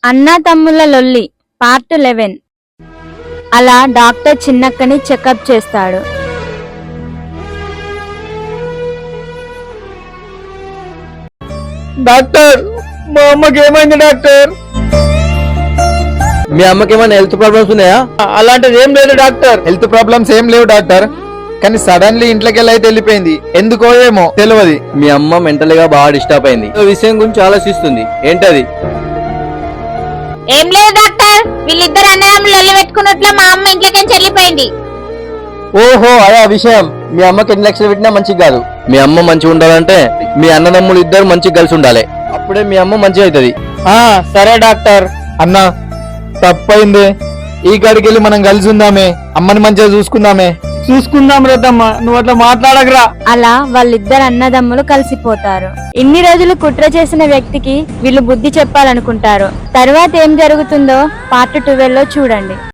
అన్నా తమ్ముళ్ళ లొల్లి పార్ట్ 11. అలా డాక్టర్ చిన్నక్కని చెకప్ చేస్తాడు. డాక్టర్, మా అమ్మకి ఏమైంది డాక్టర్? మీ అమ్మకి ఏమైనా హెల్త్ ప్రాబ్లమ్స్ ఉన్నాయా? అలాంటిది ఏం లేదు డాక్టర్. హెల్త్ ప్రాబ్లమ్స్ ఏం లేవు డాక్టర్, కానీ సడన్లీ ఇంట్లోకి అయితే వెళ్ళిపోయింది. ఎందుకో ఏమో తెలియదు. మీ అమ్మ మెంటల్ గా బాగా డిస్టర్బ్ అయింది. ఈ విషయం గురించి ఆలోచిస్తుంది. ఏంటది? ఏం లేదు డాక్టర్, వీళ్ళిద్దరు అన్నదమ్ములు లొల్లి పెట్టుకున్నట్లు మా అమ్మ ఇంట్లోకి వెళ్ళిపోయింది. ఓహో, అదే ఆ విషయం. మీ అమ్మకి ఎన్ని లక్షలు పెట్టినా మంచిగా కాదు. మీ అమ్మ మంచిగా ఉండాలంటే మీ అన్నదమ్ములు ఇద్దరు మంచిగా కలిసి ఉండాలి. అప్పుడే మీ అమ్మ మంచిగా అవుతుంది. సరే డాక్టర్. అన్నా, తప్పైంది. ఈ కాడికి వెళ్ళి మనం కలిసి ఉందామే, అమ్మని మంచిగా చూసుకుందామే. చూసుకుందాం రతమ్మ, నువ్వు అట్లా మాట్లాడకరా. అలా వాళ్ళిద్దరు అన్నదమ్ములు కలిసిపోతారు. ఇన్ని రోజులు కుట్ర చేసిన వ్యక్తికి వీళ్ళు బుద్ధి చెప్పాలనుకుంటారు. తర్వాత ఏం జరుగుతుందో పార్ట్ 12లో చూడండి.